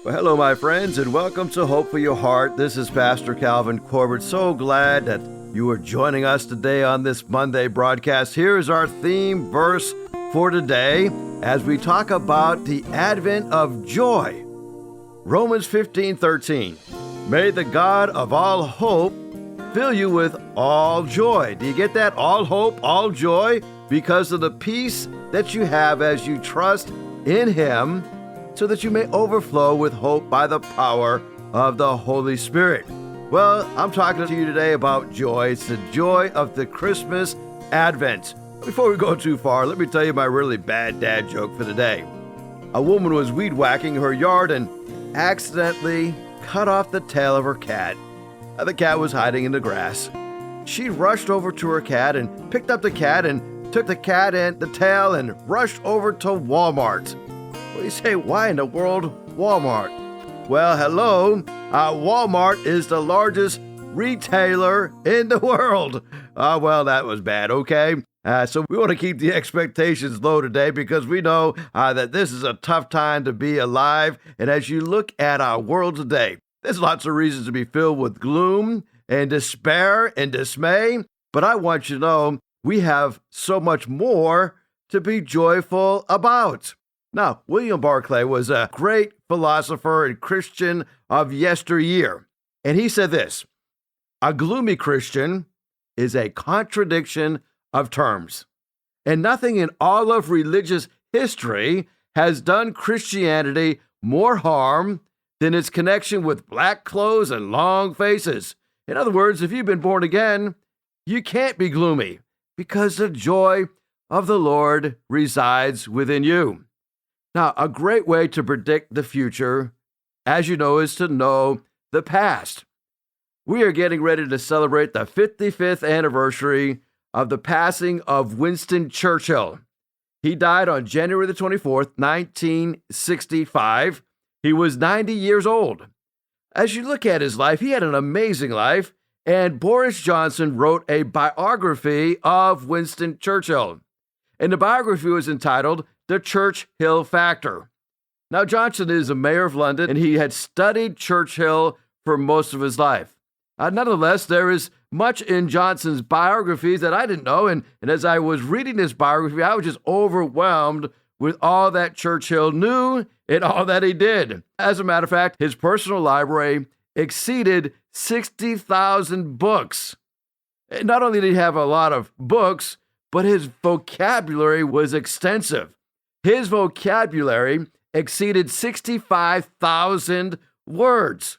Well, hello, my friends, and welcome to Hope for Your Heart. This is Pastor Calvin Corbett. So glad that you are joining us today on this Monday broadcast. Here is our theme verse for today as we talk about the advent of joy. Romans 15:13. May the God of all hope fill you with all joy. Do you get that? All hope, all joy, because of the peace that you have as you trust in Him, so that you may overflow with hope by the power of the Holy Spirit. Well, I'm talking to you today about joy. It's the joy of the Christmas Advent. Before we go too far, let me tell you my really bad dad joke for the day. A woman was weed whacking her yard and accidentally cut off the tail of her cat. The cat was hiding in the grass. She rushed over to her cat and picked up the cat and took the cat and the tail and rushed over to Walmart. Well, you say, why in the world Walmart? Well, hello. Walmart is the largest retailer in the world. Well, that was bad, okay? So we want to keep the expectations low today because we know that this is a tough time to be alive. And as you look at our world today, there's lots of reasons to be filled with gloom and despair and dismay. But I want you to know we have so much more to be joyful about. Now, William Barclay was a great philosopher and Christian of yesteryear, and he said this: a gloomy Christian is a contradiction of terms, and nothing in all of religious history has done Christianity more harm than its connection with black clothes and long faces. In other words, if you've been born again, you can't be gloomy because the joy of the Lord resides within you. Now, a great way to predict the future, as you know, is to know the past. We are getting ready to celebrate the 55th anniversary of the passing of Winston Churchill. He died on January the 24th, 1965. He was 90 years old. As you look at his life, he had an amazing life, and Boris Johnson wrote a biography of Winston Churchill. And the biography was entitled The Churchill Factor. Now, Johnson is a mayor of London, and he had studied Churchill for most of his life. Nonetheless, there is much in Johnson's biography that I didn't know, and as I was reading this biography, I was just overwhelmed with all that Churchill knew and all that he did. As a matter of fact, his personal library exceeded 60,000 books. And not only did he have a lot of books, but his vocabulary was extensive. His vocabulary exceeded 65,000 words.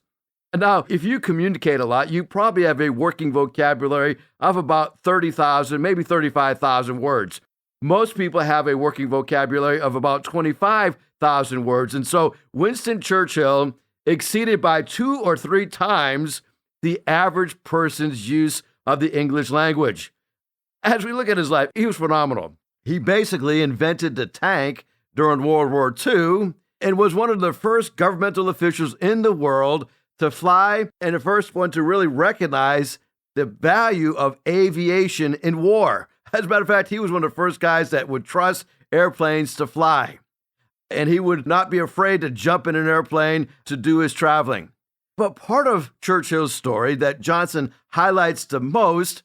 Now, if you communicate a lot, you probably have a working vocabulary of about 30,000, maybe 35,000 words. Most people have a working vocabulary of about 25,000 words. And so Winston Churchill exceeded by 2 or 3 times the average person's use of the English language. As we look at his life, he was phenomenal. He basically invented the tank during World War II and was one of the first governmental officials in the world to fly and the first one to really recognize the value of aviation in war. As a matter of fact, he was one of the first guys that would trust airplanes to fly. And he would not be afraid to jump in an airplane to do his traveling. But part of Churchill's story that Johnson highlights the most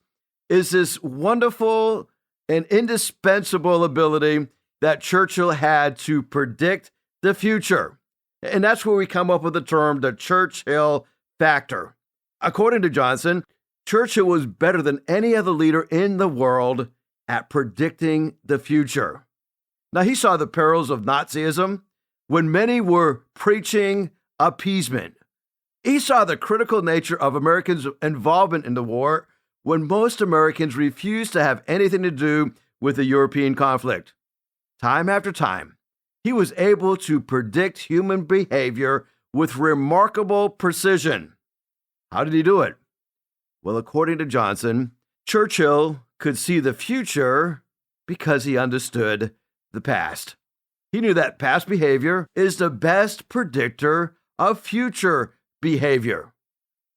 is this wonderful and indispensable ability that Churchill had to predict the future. And that's where we come up with the term, the Churchill factor. According to Johnson, Churchill was better than any other leader in the world at predicting the future. Now, he saw the perils of Nazism when many were preaching appeasement. He saw the critical nature of Americans' involvement in the war when most Americans refused to have anything to do with the European conflict. Time after time, he was able to predict human behavior with remarkable precision. How did he do it? Well, according to Johnson, Churchill could see the future because he understood the past. He knew that past behavior is the best predictor of future behavior.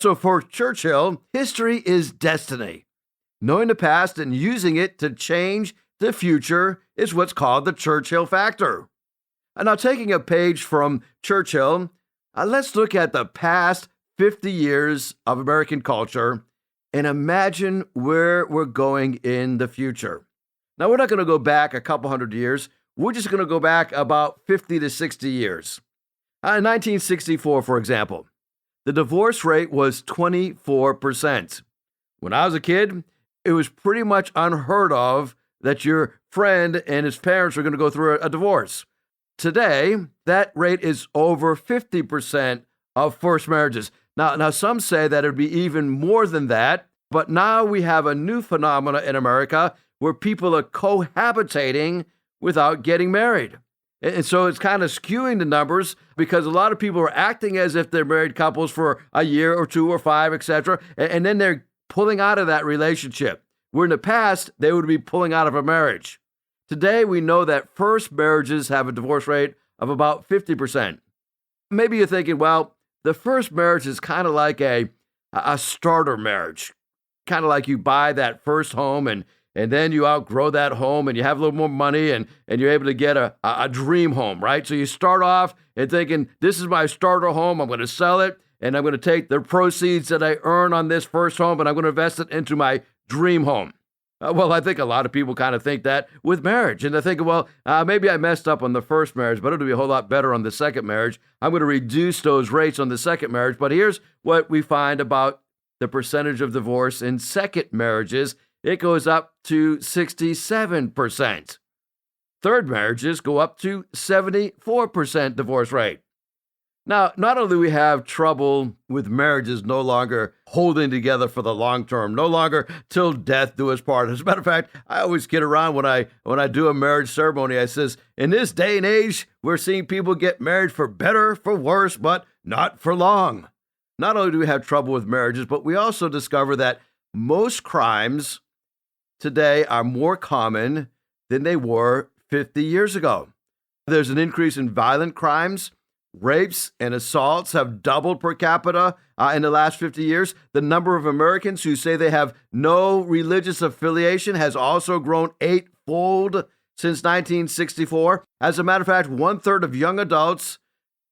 So for Churchill, history is destiny. Knowing the past and using it to change the future is what's called the Churchill factor. And now, taking a page from Churchill, Let's look at the past 50 years of American culture and imagine where we're going in the future. Now, we're not going to go back a couple hundred years. We're just going to go back about 50 to 60 years. In 1964, for example, the divorce rate was 24%. When I was a kid, it was pretty much unheard of that your friend and his parents were going to go through a divorce. Today, that rate is over 50% of first marriages. Now, some say that it would be even more than that, but now we have a new phenomena in America where people are cohabitating without getting married. And so it's kind of skewing the numbers because a lot of people are acting as if they're married couples for a year or two or five, etc., and then they're pulling out of that relationship. Where in the past, they would be pulling out of a marriage. Today, we know that first marriages have a divorce rate of about 50%. Maybe you're thinking, well, the first marriage is kind of like a starter marriage. Kind of like you buy that first home and then you outgrow that home and you have a little more money and you're able to get a dream home, right? So you start off and thinking, this is my starter home, I'm going to sell it, and I'm going to take the proceeds that I earn on this first home and I'm going to invest it into my dream home. Well, I think a lot of people kind of think that with marriage. And they think, well, maybe I messed up on the first marriage, but it'll be a whole lot better on the second marriage. I'm going to reduce those rates on the second marriage. But here's what we find about the percentage of divorce in second marriages. It goes up to 67%. Third marriages go up to 74% divorce rate. Now, not only do we have trouble with marriages no longer holding together for the long term, no longer till death do us part. As a matter of fact, I always kid around when I do a marriage ceremony. I says, in this day and age, we're seeing people get married for better, for worse, but not for long. Not only do we have trouble with marriages, but we also discover that most crimes today are more common than they were 50 years ago. There's an increase in violent crimes. Rapes and assaults have doubled per capita in the last 50 years. The number of Americans who say they have no religious affiliation has also grown eightfold since 1964. As a matter of fact, 1/3 of young adults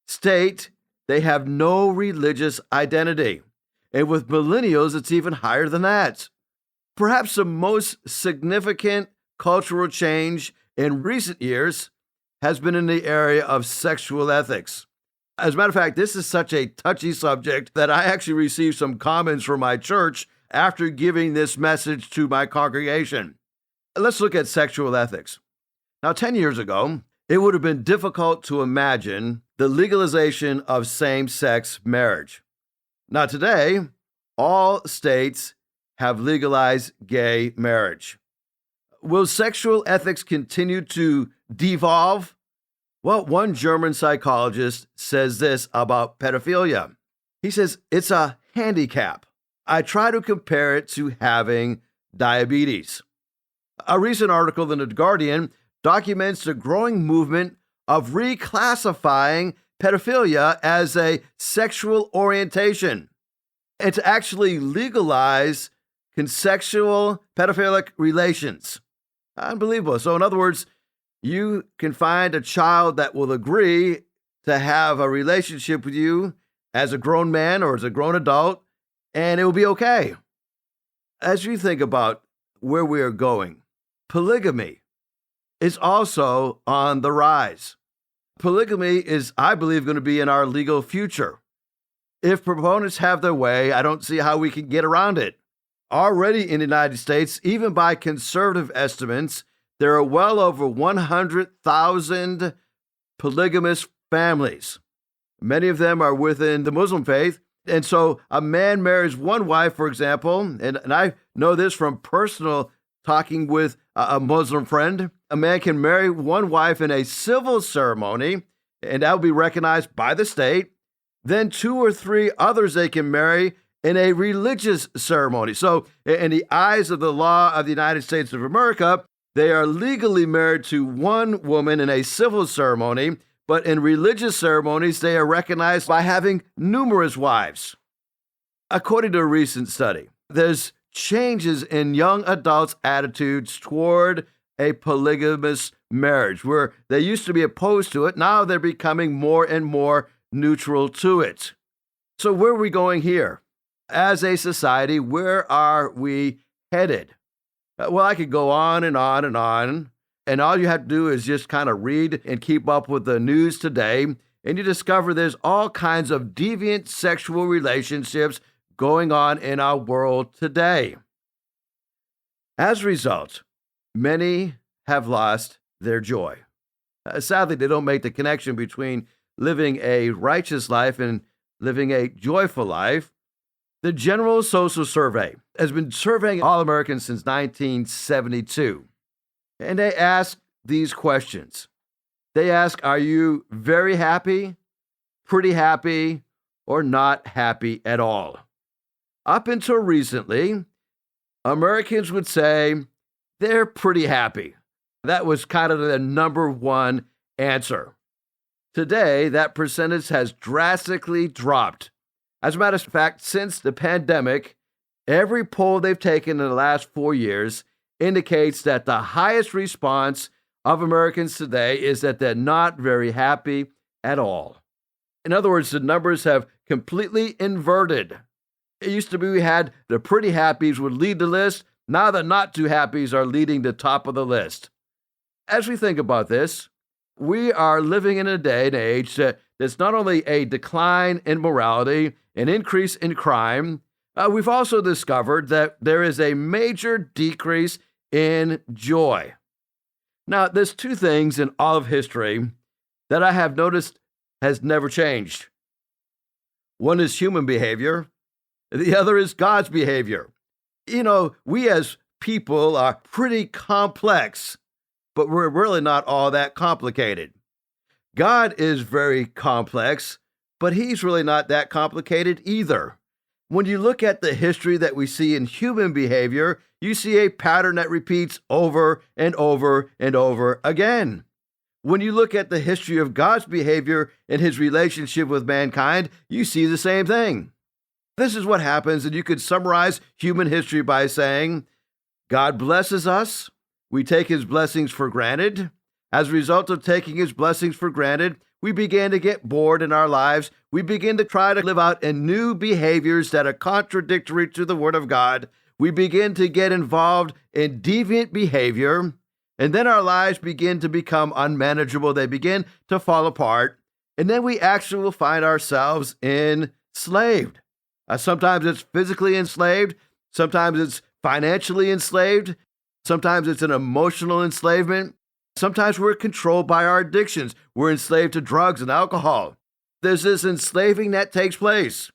state they have no religious identity. And with millennials, it's even higher than that. Perhaps the most significant cultural change in recent years has been in the area of sexual ethics. As a matter of fact, this is such a touchy subject that I actually received some comments from my church after giving this message to my congregation. Let's look at sexual ethics. Now, 10 years ago, it would have been difficult to imagine the legalization of same-sex marriage. Now, today, all states have legalized gay marriage. Will sexual ethics continue to devolve? Well, one German psychologist says this about pedophilia. He says, it's a handicap. I try to compare it to having diabetes. A recent article in The Guardian documents the growing movement of reclassifying pedophilia as a sexual orientation and to actually legalize consensual pedophilic relations. Unbelievable. So in other words, you can find a child that will agree to have a relationship with you as a grown man or as a grown adult, and it will be okay. As you think about where we are going, polygamy is also on the rise. Polygamy is, I believe, going to be in our legal future. If proponents have their way, I don't see how we can get around it. Already in the United States, even by conservative estimates, there are well over 100,000 polygamous families. Many of them are within the Muslim faith. And so a man marries one wife, for example, and I know this from personal talking with a Muslim friend. A man can marry one wife in a civil ceremony, and that will be recognized by the state. Then 2 or 3 others they can marry in a religious ceremony. So in the eyes of the law of the United States of America, they are legally married to one woman in a civil ceremony, but in religious ceremonies, they are recognized by having numerous wives. According to a recent study, there's changes in young adults' attitudes toward a polygamous marriage, where they used to be opposed to it. Now they're becoming more and more neutral to it. So where are we going here? As a society, where are we headed? Well, I could go on and on and on, and all you have to do is just kind of read and keep up with the news today, and you discover there's all kinds of deviant sexual relationships going on in our world today. As a result, many have lost their joy. Sadly, they don't make the connection between living a righteous life and living a joyful life. The General Social Survey has been surveying all Americans since 1972, and they ask these questions. They ask, are you very happy, pretty happy, or not happy at all? Up until recently, Americans would say they're pretty happy. That was kind of the number one answer. Today, that percentage has drastically dropped. As a matter of fact, since the pandemic, every poll they've taken in the last 4 years indicates that the highest response of Americans today is that they're not very happy at all. In other words, the numbers have completely inverted. It used to be we had the pretty happies would lead the list. Now the not too happies are leading the top of the list. As we think about this, we are living in a day and age that's not only a decline in morality, an increase in crime, we've also discovered that there is a major decrease in joy. Now, there's two things in all of history that I have noticed has never changed. One is human behavior. The other is God's behavior. You know, we as people are pretty complex, but we're really not all that complicated. God is very complex, but he's really not that complicated either. When you look at the history that we see in human behavior, you see a pattern that repeats over and over and over again. When you look at the history of God's behavior and his relationship with mankind, you see the same thing. This is what happens, and you could summarize human history by saying, God blesses us, we take his blessings for granted. As a result of taking his blessings for granted, we begin to get bored in our lives. We begin to try to live out in new behaviors that are contradictory to the Word of God. We begin to get involved in deviant behavior, and then our lives begin to become unmanageable. They begin to fall apart, and then we actually will find ourselves enslaved. Sometimes it's physically enslaved. Sometimes it's financially enslaved. Sometimes it's an emotional enslavement. Sometimes we're controlled by our addictions. We're enslaved to drugs and alcohol. There's this enslaving that takes place.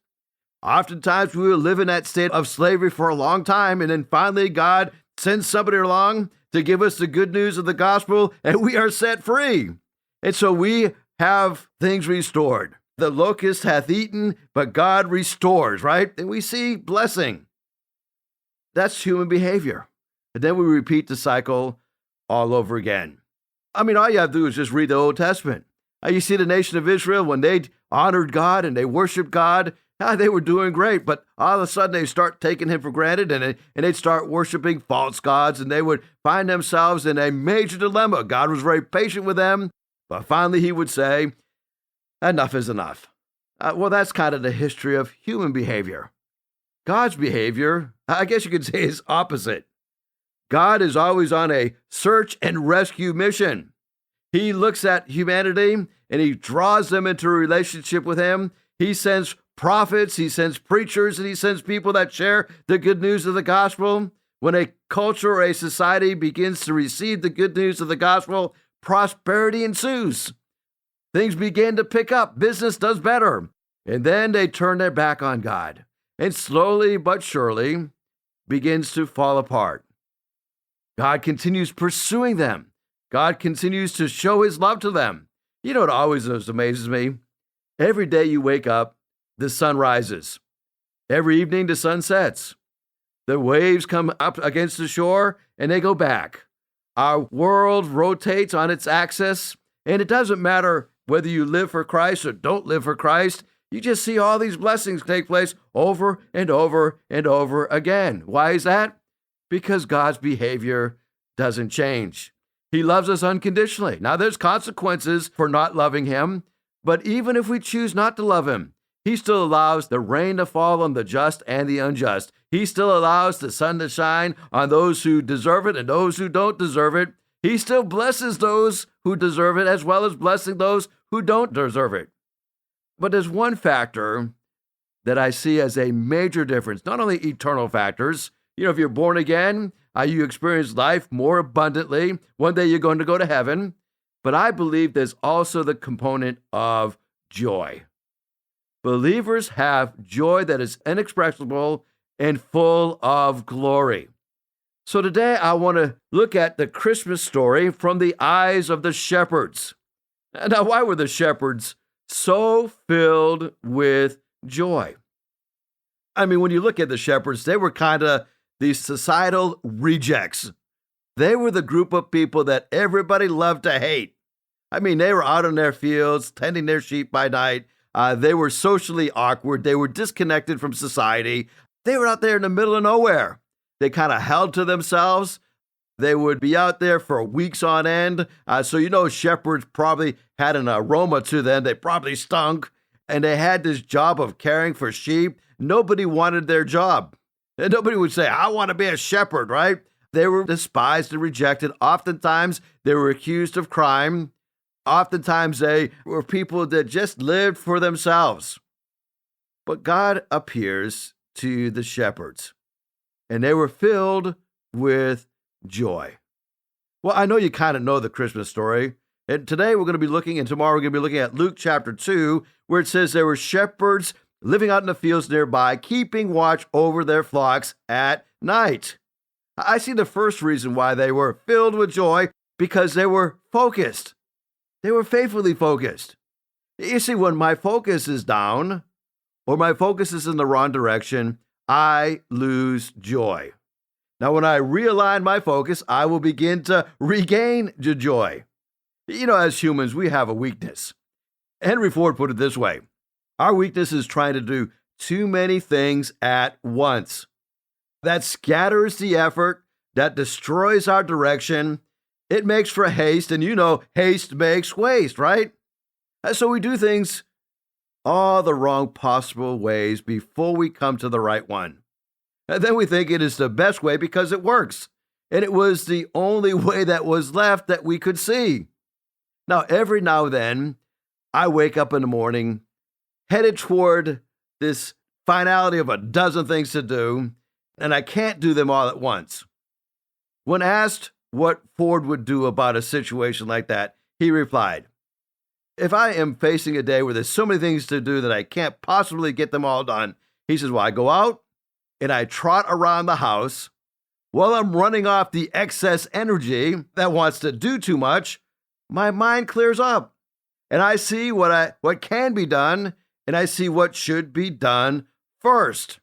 Oftentimes we will live in that state of slavery for a long time, and then finally God sends somebody along to give us the good news of the gospel, and we are set free. And so we have things restored. The locust hath eaten, but God restores, right? And we see blessing. That's human behavior. And then we repeat the cycle all over again. I mean, all you have to do is just read the Old Testament. You see the nation of Israel, when they honored God and they worshiped God, they were doing great. But all of a sudden, they start taking him for granted, and they'd start worshiping false gods, and they would find themselves in a major dilemma. God was very patient with them, but finally he would say, enough is enough. Well, that's kind of the history of human behavior. God's behavior, I guess you could say, is opposite. God is always on a search and rescue mission. He looks at humanity and he draws them into a relationship with him. He sends prophets, he sends preachers, and he sends people that share the good news of the gospel. When a culture or a society begins to receive the good news of the gospel, prosperity ensues. Things begin to pick up. Business does better. And then they turn their back on God. And slowly but surely begins to fall apart. God continues pursuing them. God continues to show his love to them. You know what always amazes me? Every day you wake up, the sun rises. Every evening the sun sets. The waves come up against the shore and they go back. Our world rotates on its axis, and it doesn't matter whether you live for Christ or don't live for Christ. You just see all these blessings take place over and over and over again. Why is that? Because God's behavior doesn't change. He loves us unconditionally. Now, there's consequences for not loving him, But even if we choose not to love him, he still allows the rain to fall on the just and the unjust. He still allows the sun to shine on those who deserve it and those who don't deserve it. He still blesses those who deserve it as well as blessing those who don't deserve it. But there's one factor that I see as a major difference, not only eternal factors. If you're born again, you experience life more abundantly. One day you're going to go to heaven. But I believe there's also the component of joy. Believers have joy that is inexpressible and full of glory. So today I want to look at the Christmas story from the eyes of the shepherds. Now, why were the shepherds so filled with joy? I mean, when you look at the shepherds, they were kind of these societal rejects. They were the group of people that everybody loved to hate. I mean, they were out in their fields, tending their sheep by night. They were socially awkward. They were disconnected from society. They were out there in the middle of nowhere. They kind of held to themselves. They would be out there for weeks on end. So shepherds probably had an aroma to them. They probably stunk. And they had this job of caring for sheep. Nobody wanted their job. And nobody would say, I want to be a shepherd, right? They were despised and rejected. Oftentimes, they were accused of crime. Oftentimes, they were people that just lived for themselves. But God appears to the shepherds, and they were filled with joy. Well, I know you kind of know the Christmas story. And today we're going to be looking, and tomorrow we're going to be looking at Luke chapter 2, where it says there were shepherds living out in the fields nearby, keeping watch over their flocks at night. I see the first reason why they were filled with joy, because they were focused. They were faithfully focused. You see, when my focus is down, or my focus is in the wrong direction, I lose joy. Now, when I realign my focus, I will begin to regain the joy. As humans, we have a weakness. Henry Ford put it this way: our weakness is trying to do too many things at once. That scatters the effort, that destroys our direction. It makes for haste, and haste makes waste, right? And so we do things all the wrong possible ways before we come to the right one. And then we think it is the best way because it works. And it was the only way that was left that we could see. Now, every now and then, I wake up in the morning headed toward this finality of a dozen things to do, and I can't do them all at once. When asked what Ford would do about a situation like that, he replied, if I am facing a day where there's so many things to do that I can't possibly get them all done, he says, well, I go out and I trot around the house while I'm running off the excess energy that wants to do too much. My mind clears up and I see what can be done, and I see what should be done first.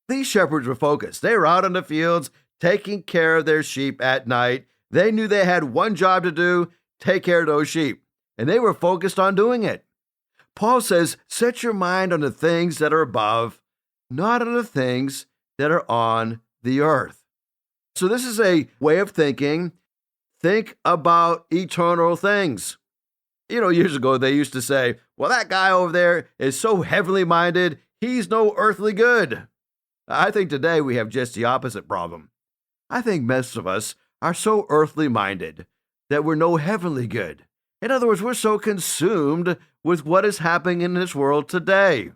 These shepherds were focused. They were out in the fields taking care of their sheep at night. They knew they had one job to do: take care of those sheep. And they were focused on doing it. Paul says, set your mind on the things that are above, not on the things that are on the earth. So this is a way of thinking. Think about eternal things. Years ago, they used to say, well, that guy over there is so heavenly minded, he's no earthly good. I think today we have just the opposite problem. I think most of us are so earthly minded that we're no heavenly good. In other words, we're so consumed with what is happening in this world today.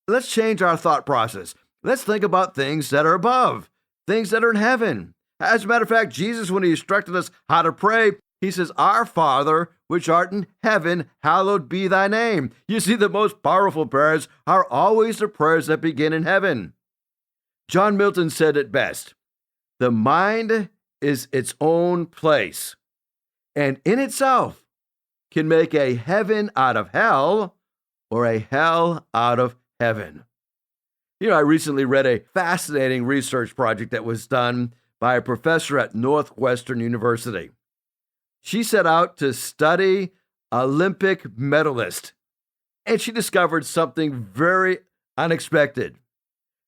Let's change our thought process. Let's think about things that are above, things that are in heaven. As a matter of fact, Jesus, when he instructed us how to pray, he says, Our Father, which art in heaven, hallowed be thy name. You see, the most powerful prayers are always the prayers that begin in heaven. John Milton said it best: the mind is its own place, and in itself can make a heaven out of hell or a hell out of heaven. I recently read a fascinating research project that was done by a professor at Northwestern University. She set out to study Olympic medalists, and she discovered something very unexpected.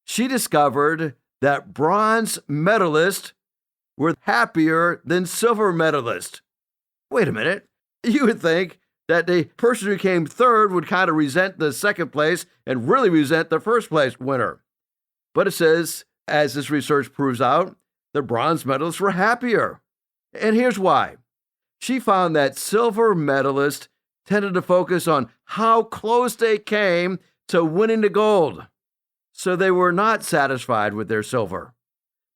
She discovered that bronze medalists were happier than silver medalists. Wait a minute. You would think that the person who came third would kind of resent the second place and really resent the first place winner. But it says, as this research proves out, the bronze medalists were happier. And here's why. She found that silver medalists tended to focus on how close they came to winning the gold. So they were not satisfied with their silver.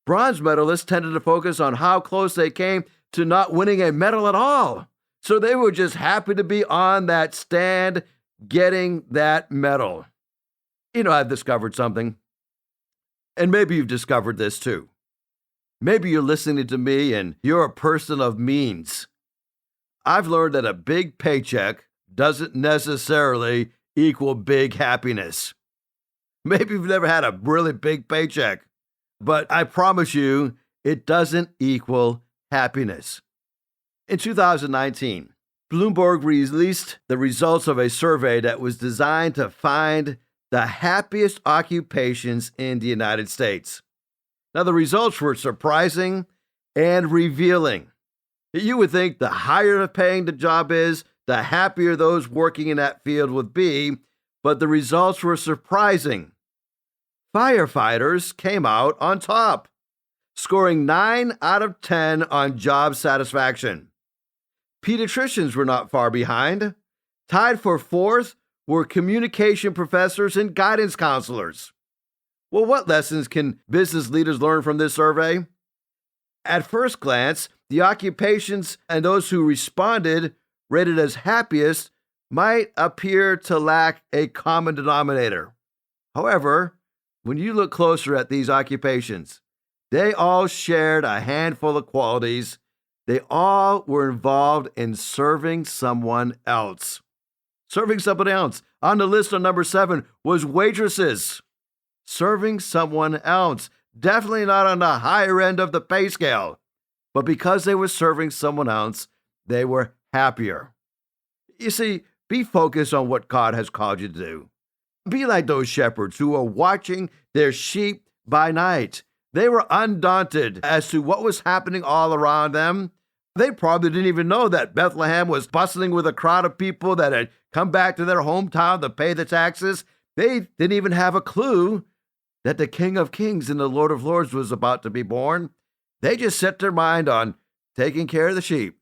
Bronze medalists tended to focus on how close they came to not winning a medal at all. So they were just happy to be on that stand getting that medal. I've discovered something. And maybe you've discovered this too. Maybe you're listening to me and you're a person of means. I've learned that a big paycheck doesn't necessarily equal big happiness. Maybe you've never had a really big paycheck, but I promise you, it doesn't equal happiness. In 2019, Bloomberg released the results of a survey that was designed to find the happiest occupations in the United States. Now, the results were surprising and revealing. You would think the higher paying the job is, the happier those working in that field would be, but the results were surprising. Firefighters came out on top, scoring 9 out of 10 on job satisfaction. Pediatricians were not far behind. Tied for fourth were communication professors and guidance counselors. Well, what lessons can business leaders learn from this survey? At first glance, the occupations and those who responded rated as happiest might appear to lack a common denominator. However, when you look closer at these occupations, they all shared a handful of qualities. They all were involved in serving someone else. Serving somebody else. On the list on number 7 was waitresses. Serving someone else. Definitely not on the higher end of the pay scale. But because they were serving someone else, they were happier. You see, be focused on what God has called you to do. Be like those shepherds who are watching their sheep by night. They were undaunted as to what was happening all around them. They probably didn't even know that Bethlehem was bustling with a crowd of people that had come back to their hometown to pay the taxes. They didn't even have a clue that the King of Kings and the Lord of Lords was about to be born. They just set their mind on taking care of the sheep,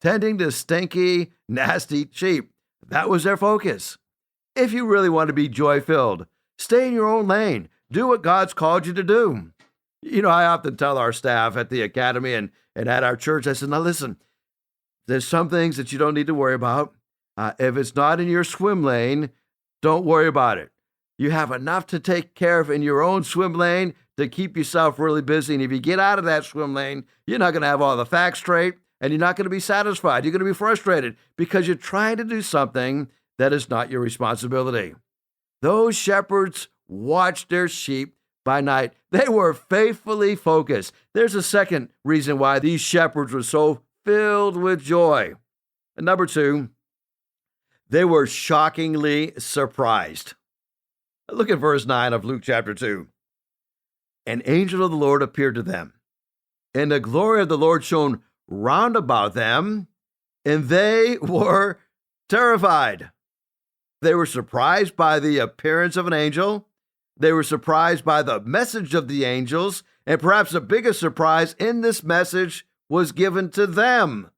tending to stinky, nasty sheep. That was their focus. If you really want to be joy-filled, stay in your own lane. Do what God's called you to do. I often tell our staff at the academy and at our church, I said, now listen, there's some things that you don't need to worry about. If it's not in your swim lane, don't worry about it. You have enough to take care of in your own swim lane to keep yourself really busy. And if you get out of that swim lane, you're not going to have all the facts straight and you're not going to be satisfied. You're going to be frustrated because you're trying to do something that is not your responsibility. Those shepherds watched their sheep by night. They were faithfully focused. There's a second reason why these shepherds were so filled with joy. And number 2, they were shockingly surprised. Look at verse 9 of Luke chapter 2. An angel of the Lord appeared to them, and the glory of the Lord shone round about them, and they were terrified. They were surprised by the appearance of an angel. They were surprised by the message of the angels, and perhaps the biggest surprise in this message was given to them.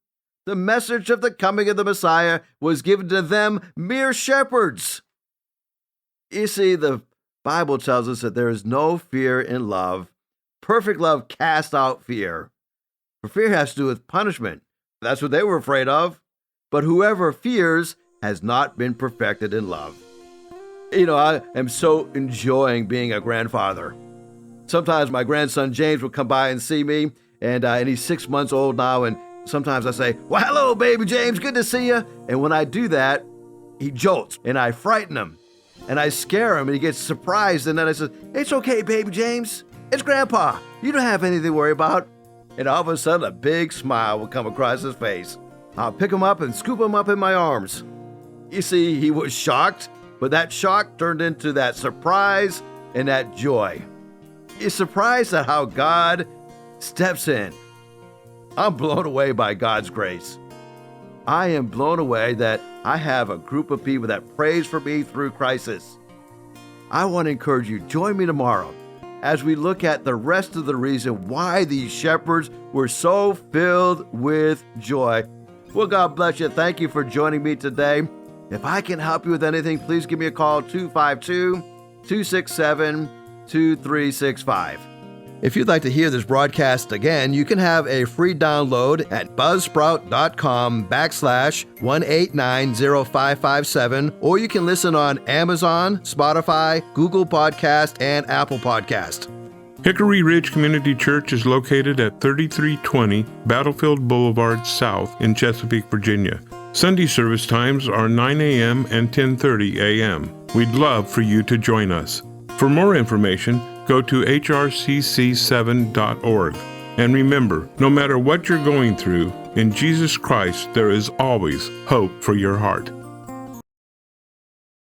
The message of the coming of the Messiah was given to them, mere shepherds. You see, the Bible tells us that there is no fear in love. Perfect love casts out fear. For fear has to do with punishment. That's what they were afraid of. But whoever fears has not been perfected in love. I am so enjoying being a grandfather. Sometimes my grandson James will come by and see me, and he's 6 months old now, and sometimes I say, well, hello, baby James, good to see you. And when I do that, he jolts, and I frighten him, and I scare him, and he gets surprised, and then I say, it's okay, baby James. It's Grandpa. You don't have anything to worry about. And all of a sudden, a big smile will come across his face. I'll pick him up and scoop him up in my arms. You see, he was shocked, but that shock turned into that surprise and that joy. He's surprised at how God steps in. I'm blown away by God's grace. I am blown away that I have a group of people that prays for me through crisis. I want to encourage you, join me tomorrow as we look at the rest of the reason why these shepherds were so filled with joy. Well, God bless you. Thank you for joining me today. If I can help you with anything, please give me a call, 252-267-2365. If you'd like to hear this broadcast again, you can have a free download at buzzsprout.com/1890557, or you can listen on Amazon, Spotify, Google Podcast, and Apple Podcast. Hickory Ridge Community Church is located at 3320 Battlefield Boulevard South in Chesapeake, Virginia. Sunday service times are 9 a.m. and 10:30 a.m. We'd love for you to join us. For more information, go to hrcc7.org. And remember, no matter what you're going through, in Jesus Christ there is always hope for your heart.